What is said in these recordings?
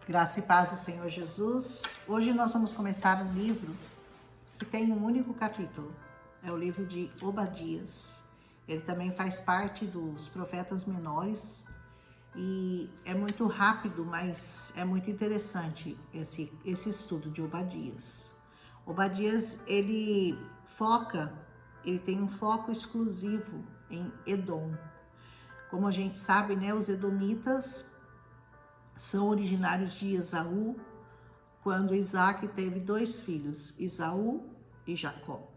Graça e paz do Senhor Jesus. Hoje nós vamos começar um livro que tem um único capítulo. É o livro de Obadias. Ele também faz parte dos profetas menores e é muito rápido, mas é muito interessante esse estudo de Obadias. Obadias, ele tem um foco exclusivo em Edom. Como a gente sabe, né, os edomitas são originários de Esaú, quando Isaac teve 2 filhos, Esaú e Jacó.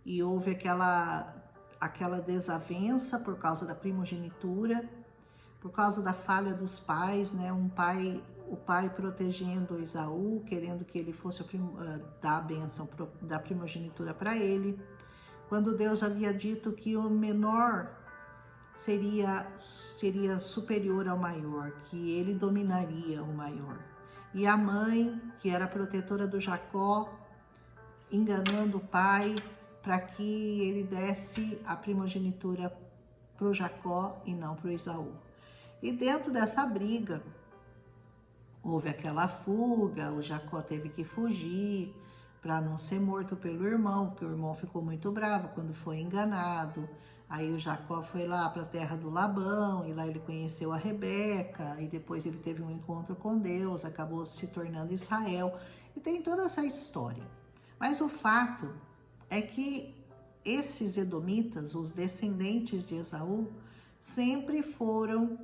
E houve aquela desavença por causa da primogenitura, por causa da falha dos pais, né? O pai protegendo Esaú, querendo que ele fosse dar a bênção da primogenitura para ele, quando Deus havia dito que o menor seria superior ao maior, que ele dominaria o maior. E a mãe, que era protetora do Jacó, enganando o pai para que ele desse a primogenitura para o Jacó e não para o Esaú. E dentro dessa briga, houve aquela fuga, o Jacó teve que fugir para não ser morto pelo irmão, porque o irmão ficou muito bravo quando foi enganado. Aí o Jacó foi lá para a terra do Labão, e lá ele conheceu a Rebeca, e depois ele teve um encontro com Deus, acabou se tornando Israel, e tem toda essa história. Mas o fato é que esses edomitas, os descendentes de Esaú, sempre foram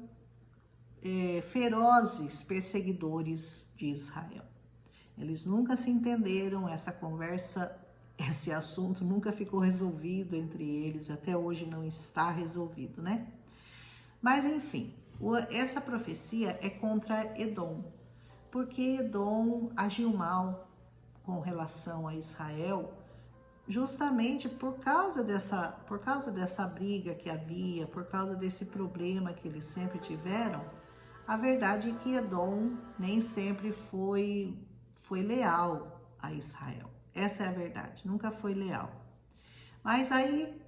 ferozes perseguidores de Israel. Eles nunca se entenderam, esse assunto nunca ficou resolvido entre eles, até hoje não está resolvido, né? Mas enfim, essa profecia é contra Edom, porque Edom agiu mal com relação a Israel, justamente por causa dessa briga que havia, por causa desse problema que eles sempre tiveram. A verdade é que Edom nem sempre foi leal a Israel. Essa é a verdade, nunca foi leal. Mas aí,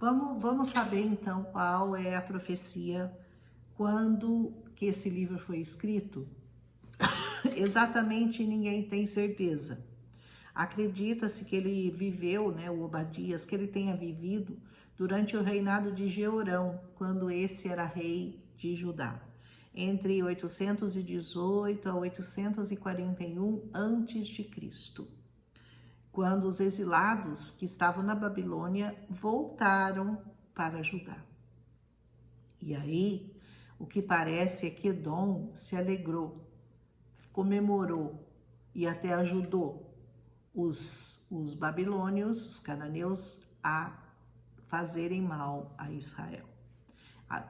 vamos saber então qual é a profecia, quando que esse livro foi escrito. Exatamente ninguém tem certeza. Acredita-se que ele viveu, né, o Obadias, que ele tenha vivido durante o reinado de Jeorão, quando esse era rei de Judá, entre 818 a 841 a.C., quando os exilados que estavam na Babilônia voltaram para Judá. E aí, o que parece é que Edom se alegrou, comemorou e até ajudou os babilônios, os cananeus, a fazerem mal a Israel.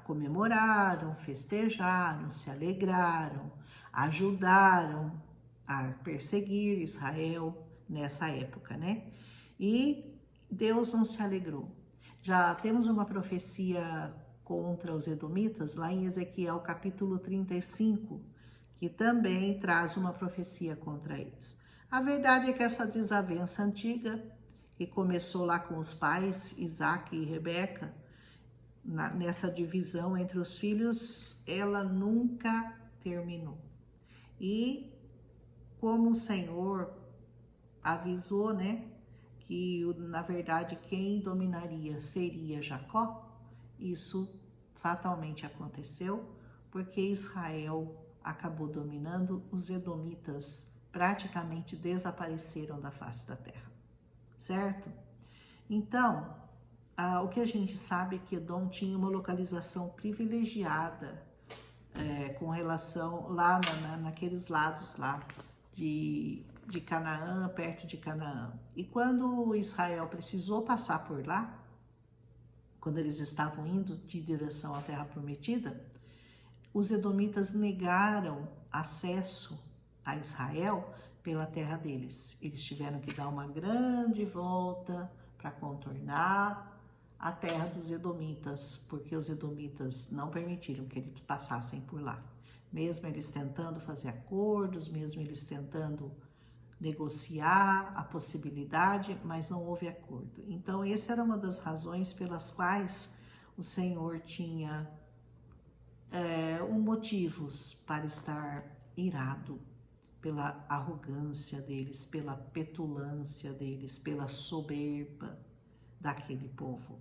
Comemoraram, festejaram, se alegraram, ajudaram a perseguir Israel nessa época, né? E Deus não se alegrou. Já temos uma profecia contra os edomitas lá em Ezequiel capítulo 35, que também traz uma profecia contra eles. A verdade é que essa desavença antiga, que começou lá com os pais, Isaac e Rebeca, nessa divisão entre os filhos, ela nunca terminou. E como o Senhor avisou, né, que na verdade quem dominaria seria Jacó, isso fatalmente aconteceu, porque Israel acabou dominando, os edomitas praticamente desapareceram da face da terra, certo? Então, o que a gente sabe é que Edom tinha uma localização privilegiada com relação lá naqueles lados lá de Canaã, perto de Canaã. E quando Israel precisou passar por lá, quando eles estavam indo de direção à Terra Prometida, os edomitas negaram acesso a Israel pela terra deles. Eles tiveram que dar uma grande volta para contornar a terra dos edomitas, porque os edomitas não permitiram que eles passassem por lá. Mesmo eles tentando fazer acordos, mesmo eles tentando negociar a possibilidade, mas não houve acordo. Então, essa era uma das razões pelas quais o Senhor tinha motivos para estar irado pela arrogância deles, pela petulância deles, pela soberba daquele povo.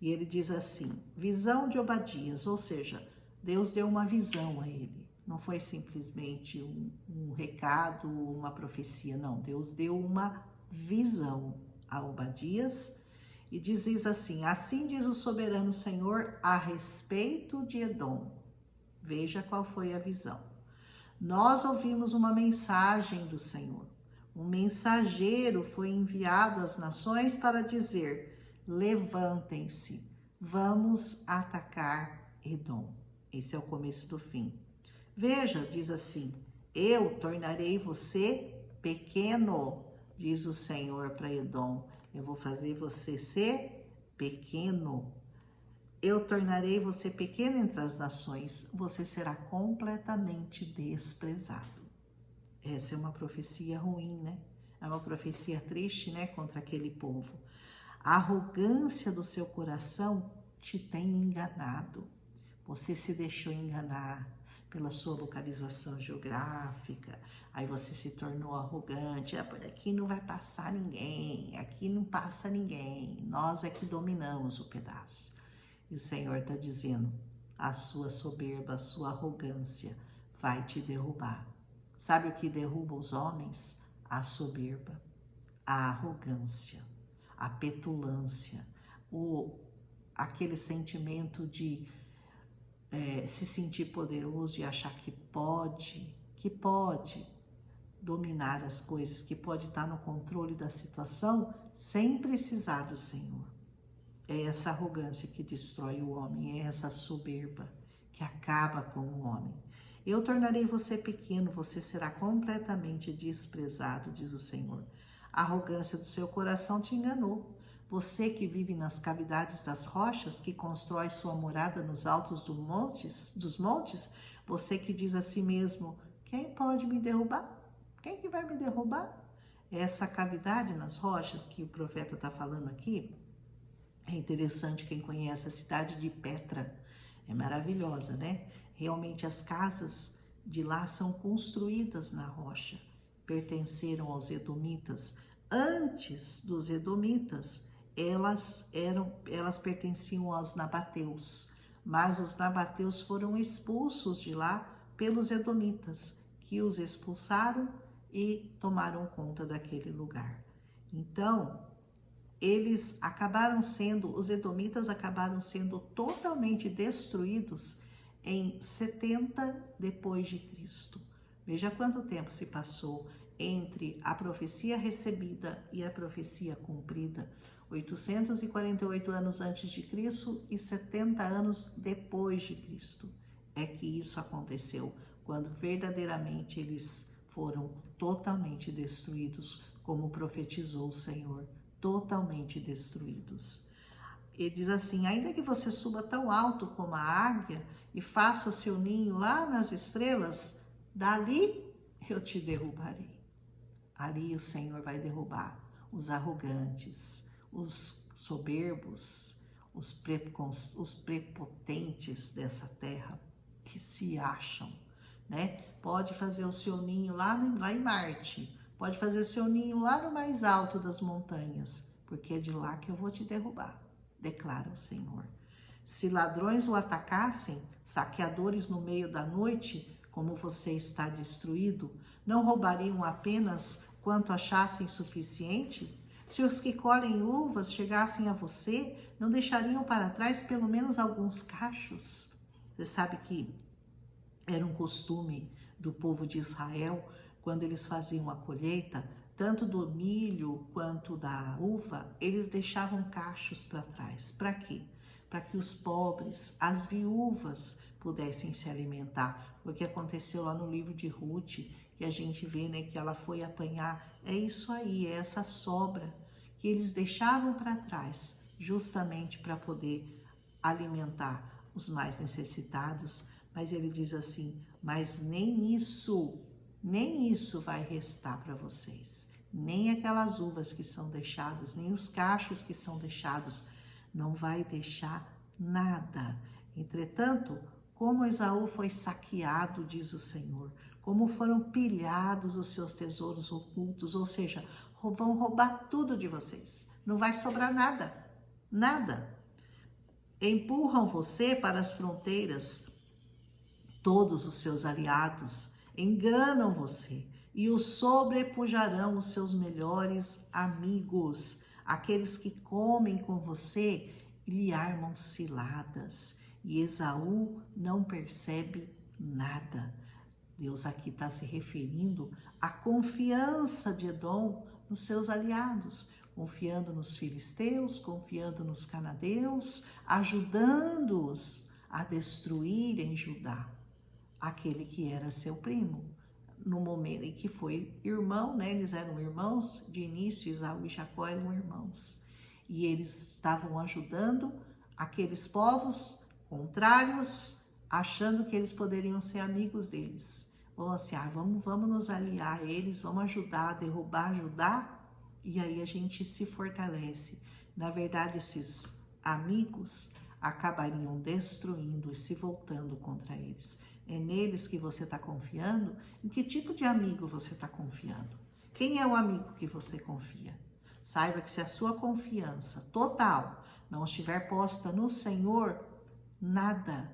E ele diz assim, visão de Obadias, ou seja, Deus deu uma visão a ele. Não foi simplesmente um recado, uma profecia, não. Deus deu uma visão a Obadias e diz assim, assim diz o soberano Senhor a respeito de Edom. Veja qual foi a visão. Nós ouvimos uma mensagem do Senhor. Um mensageiro foi enviado às nações para dizer, levantem-se, vamos atacar Edom. Esse é o começo do fim. Veja, diz assim, eu tornarei você pequeno, diz o Senhor para Edom. Eu vou fazer você ser pequeno. Eu tornarei você pequeno entre as nações. Você será completamente desprezado. Essa é uma profecia ruim, né? É uma profecia triste, né? Contra aquele povo. A arrogância do seu coração te tem enganado. Você se deixou enganar pela sua localização geográfica, aí você se tornou arrogante, por aqui não vai passar ninguém, aqui não passa ninguém, nós é que dominamos o pedaço. E o Senhor está dizendo, a sua soberba, a sua arrogância vai te derrubar. Sabe o que derruba os homens? A soberba, a arrogância, a petulância, aquele sentimento de se sentir poderoso e achar que pode dominar as coisas, que pode estar no controle da situação sem precisar do Senhor. É essa arrogância que destrói o homem, é essa soberba que acaba com o homem. Eu tornarei você pequeno, você será completamente desprezado, diz o Senhor. A arrogância do seu coração te enganou. Você que vive nas cavidades das rochas, que constrói sua morada nos altos dos montes, você que diz a si mesmo, quem pode me derrubar? Quem que vai me derrubar? Essa cavidade nas rochas que o profeta está falando aqui, é interessante quem conhece a cidade de Petra, é maravilhosa, né? Realmente as casas de lá são construídas na rocha, pertenceram aos edomitas. Antes dos edomitas, elas pertenciam aos nabateus, mas os nabateus foram expulsos de lá pelos edomitas, que os expulsaram e tomaram conta daquele lugar. Então, os edomitas acabaram sendo totalmente destruídos em 70 depois de Cristo. Veja quanto tempo se passou entre a profecia recebida e a profecia cumprida. 848 anos antes de Cristo e 70 anos depois de Cristo. É que isso aconteceu, quando verdadeiramente eles foram totalmente destruídos, como profetizou o Senhor, totalmente destruídos. Ele diz assim, ainda que você suba tão alto como a águia e faça seu ninho lá nas estrelas, dali eu te derrubarei. Ali o Senhor vai derrubar os arrogantes, os soberbos, os prepotentes dessa terra que se acham, né? Pode fazer o seu ninho lá em Marte, pode fazer o seu ninho lá no mais alto das montanhas, porque é de lá que eu vou te derrubar, declara o Senhor. Se ladrões o atacassem, saqueadores no meio da noite, como você está destruído, não roubariam apenas quanto achassem suficiente? Se os que colhem uvas chegassem a você, não deixariam para trás pelo menos alguns cachos? Você sabe que era um costume do povo de Israel, quando eles faziam a colheita, tanto do milho quanto da uva, eles deixavam cachos para trás. Para quê? Para que os pobres, as viúvas, pudessem se alimentar. O que aconteceu lá no livro de Ruth, que a gente vê, né, que ela foi apanhar, é isso aí, é essa sobra que eles deixavam para trás, justamente para poder alimentar os mais necessitados. Mas ele diz assim, mas nem isso vai restar para vocês. Nem aquelas uvas que são deixadas, nem os cachos que são deixados, não vai deixar nada. Entretanto, como Esaú foi saqueado, diz o Senhor, como foram pilhados os seus tesouros ocultos, ou seja, vão roubar tudo de vocês. Não vai sobrar nada, nada. Empurram você para as fronteiras, todos os seus aliados, enganam você e o sobrepujarão os seus melhores amigos, aqueles que comem com você e lhe armam ciladas. E Esaú não percebe nada. Deus aqui está se referindo à confiança de Edom nos seus aliados, confiando nos filisteus, confiando nos canadeus, ajudando-os a destruírem Judá, aquele que era seu primo, no momento em que foi irmão, né? Eles eram irmãos, de início Esaú e Jacó eram irmãos, e eles estavam ajudando aqueles povos contrários, achando que eles poderiam ser amigos deles. Vão assim, vamos nos aliar a eles, vamos ajudar a derrubar Judá, e aí a gente se fortalece. Na verdade, esses amigos acabariam destruindo e se voltando contra eles. É neles que você está confiando? Em que tipo de amigo você está confiando? Quem é o amigo que você confia? Saiba que se a sua confiança total não estiver posta no Senhor, nada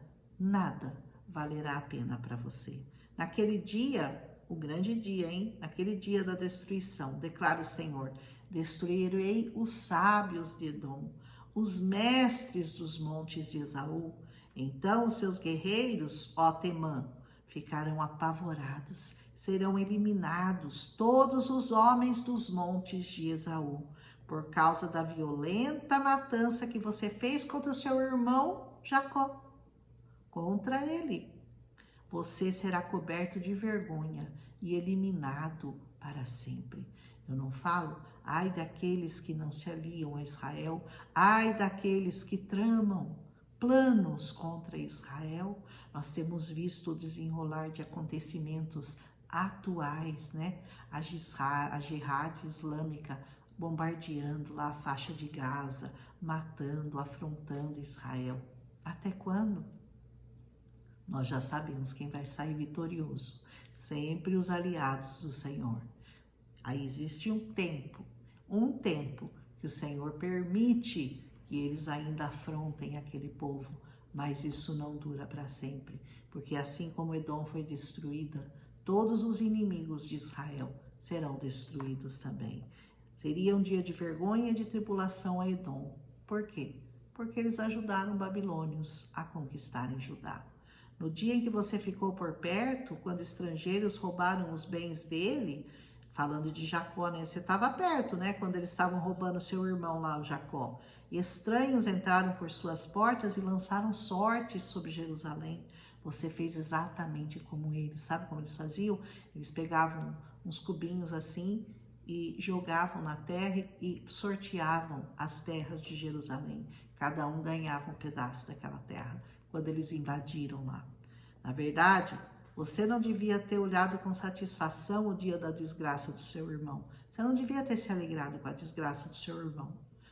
valerá a pena para você. Naquele dia, o grande dia, hein? Naquele dia da destruição, declara o Senhor, destruirei os sábios de Edom, os mestres dos montes de Esaú. Então os seus guerreiros, ó Temã, ficarão apavorados, serão eliminados todos os homens dos montes de Esaú, por causa da violenta matança que você fez contra o seu irmão Jacó. Contra ele, você será coberto de vergonha e eliminado para sempre. Eu não falo, ai daqueles que não se aliam a Israel, ai daqueles que tramam planos contra Israel. Nós temos visto o desenrolar de acontecimentos atuais, né? A Jihad Islâmica bombardeando lá a faixa de Gaza, matando, afrontando Israel. Até quando? Nós já sabemos quem vai sair vitorioso, sempre os aliados do Senhor. Aí existe um tempo que o Senhor permite que eles ainda afrontem aquele povo, mas isso não dura para sempre, porque assim como Edom foi destruída, todos os inimigos de Israel serão destruídos também. Seria um dia de vergonha e de tribulação a Edom. Por quê? Porque eles ajudaram babilônios a conquistarem Judá. No dia em que você ficou por perto, quando estrangeiros roubaram os bens dele, falando de Jacó, né? Você estava perto, né? Quando eles estavam roubando seu irmão lá, o Jacó. Estranhos entraram por suas portas e lançaram sortes sobre Jerusalém. Você fez exatamente como eles. Sabe como eles faziam? Eles pegavam uns cubinhos assim e jogavam na terra e sorteavam as terras de Jerusalém. Cada um ganhava um pedaço daquela terra quando eles invadiram lá. Na verdade, você não devia ter olhado com satisfação o dia da desgraça do seu irmão. Você não devia ter se alegrado com a desgraça do seu irmão.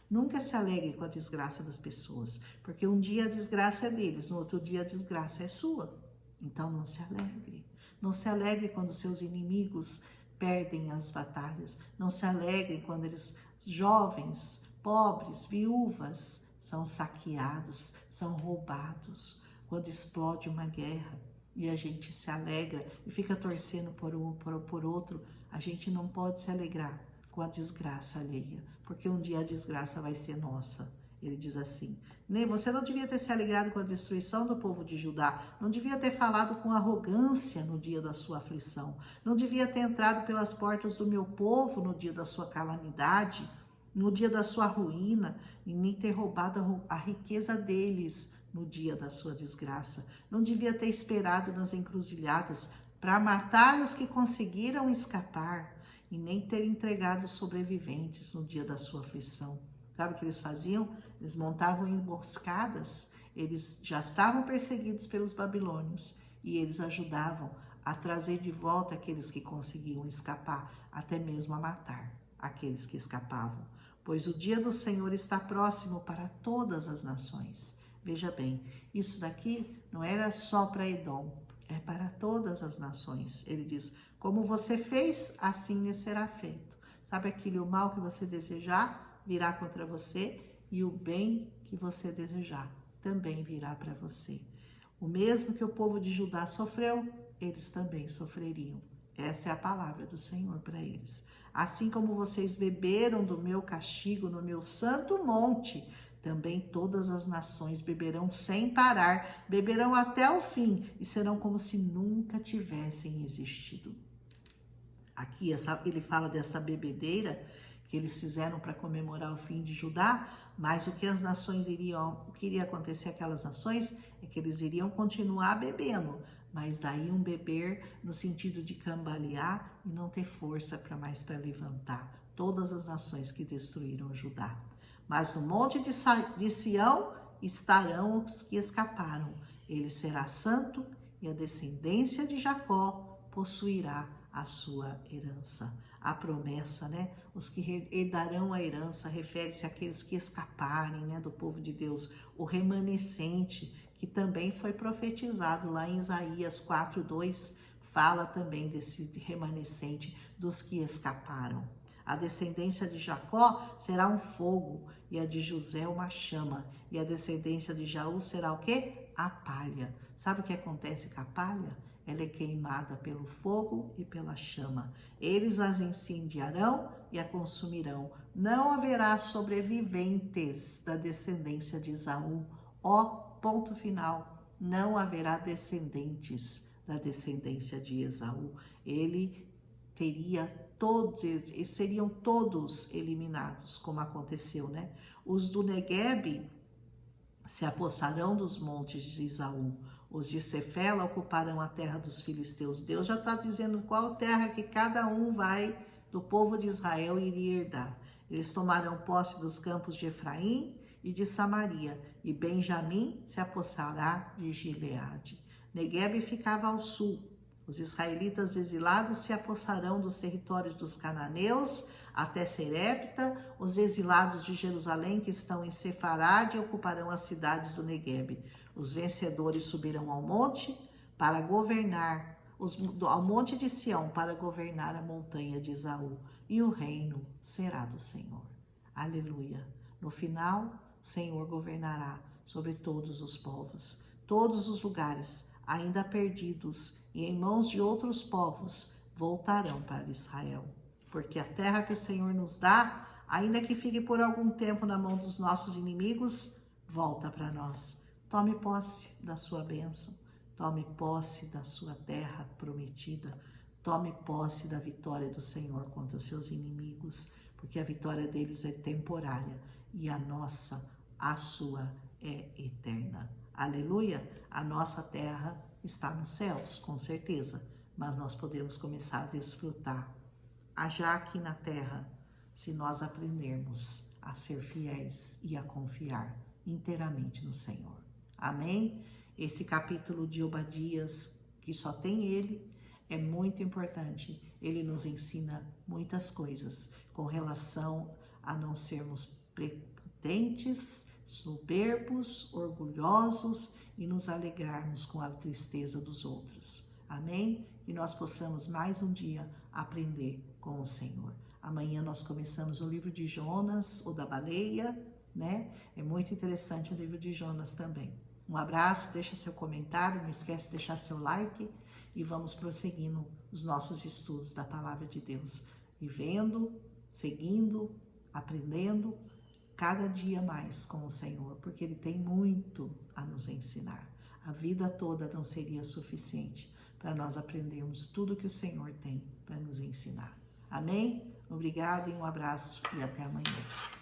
Nunca se alegre com a desgraça das pessoas, porque um dia a desgraça é deles, no outro dia a desgraça é sua. Então não se alegre. Não se alegre quando seus inimigos perdem as batalhas. Não se alegre quando eles, jovens, pobres, viúvas, são saqueados, são roubados. Quando explode uma guerra e a gente se alegra e fica torcendo por outro, a gente não pode se alegrar com a desgraça alheia, porque um dia a desgraça vai ser nossa. Ele diz assim, você não devia ter se alegrado com a destruição do povo de Judá, não devia ter falado com arrogância no dia da sua aflição, não devia ter entrado pelas portas do meu povo no dia da sua calamidade, no dia da sua ruína, e nem ter roubado a riqueza deles no dia da sua desgraça. Não devia ter esperado nas encruzilhadas para matar os que conseguiram escapar, e nem ter entregado os sobreviventes no dia da sua aflição. Sabe o que eles faziam? Eles montavam emboscadas, eles já estavam perseguidos pelos babilônios, e eles ajudavam a trazer de volta aqueles que conseguiam escapar, até mesmo a matar aqueles que escapavam. Pois o dia do Senhor está próximo para todas as nações. Veja bem, isso daqui não era só para Edom, é para todas as nações. Ele diz, como você fez, assim lhe será feito. Sabe aquele o mal que você desejar, virá contra você, e o bem que você desejar, também virá para você. O mesmo que o povo de Judá sofreu, eles também sofreriam. Essa é a palavra do Senhor para eles. Assim como vocês beberam do meu castigo no meu santo monte, também todas as nações beberão sem parar, beberão até o fim e serão como se nunca tivessem existido. Aqui ele fala dessa bebedeira que eles fizeram para comemorar o fim de Judá, mas o que as nações o que iria acontecer aquelas nações é que eles iriam continuar bebendo, mas daí um beber no sentido de cambalear e não ter força para levantar todas as nações que destruíram Judá. Mas no monte de Sião estarão os que escaparam. Ele será santo e a descendência de Jacó possuirá a sua herança. A promessa, né? Os que herdarão a herança refere-se àqueles que escaparem, né, do povo de Deus, o remanescente, que também foi profetizado lá em Isaías 4:2, fala também desse remanescente dos que escaparam. A descendência de Jacó será um fogo, e a de José uma chama, e a descendência de Jaú será o quê? A palha. Sabe o que acontece com a palha? Ela é queimada pelo fogo e pela chama. Eles as incendiarão e a consumirão. Não haverá sobreviventes da descendência de Esaú. Ó, ponto final. Não haverá descendentes da descendência de Esaú. Eles seriam todos eliminados, como aconteceu, né? Os do Neguebe se apossarão dos montes de Esaú. Os de Cefela ocuparão a terra dos filisteus. Deus já está dizendo qual terra que cada um do povo de Israel iria herdar. Eles tomarão posse dos campos de Efraim e de Samaria, e Benjamim se apossará de Gileade. Neguebe ficava ao sul. Os israelitas exilados se apossarão dos territórios dos cananeus até Serepta. Os exilados de Jerusalém que estão em Sefarade ocuparão as cidades do Neguebe. Os vencedores subirão ao monte para governar, ao monte de Sião para governar a montanha de Esaú, e o reino será do Senhor. Aleluia. No final, o Senhor governará sobre todos os povos, todos os lugares ainda perdidos e em mãos de outros povos voltarão para Israel. Porque a terra que o Senhor nos dá, ainda que fique por algum tempo na mão dos nossos inimigos, volta para nós. Tome posse da sua bênção, tome posse da sua terra prometida, tome posse da vitória do Senhor contra os seus inimigos, porque a vitória deles é temporária e a sua é eterna. Aleluia! A nossa terra está nos céus, com certeza, mas nós podemos começar a desfrutar, já aqui na terra, se nós aprendermos a ser fiéis e a confiar inteiramente no Senhor. Amém? Esse capítulo de Obadias, que só tem ele, é muito importante. Ele nos ensina muitas coisas com relação a não sermos prepotentes, soberbos, orgulhosos e nos alegrarmos com a tristeza dos outros. Amém? E nós possamos mais um dia aprender com o Senhor. Amanhã nós começamos o livro de Jonas, ou da baleia, né? É muito interessante o livro de Jonas também. Um abraço, deixa seu comentário, não esquece de deixar seu like e vamos prosseguindo os nossos estudos da Palavra de Deus. Vivendo, seguindo, aprendendo cada dia mais com o Senhor, porque Ele tem muito a nos ensinar. A vida toda não seria suficiente para nós aprendermos tudo que o Senhor tem para nos ensinar. Amém? Obrigada e um abraço e até amanhã.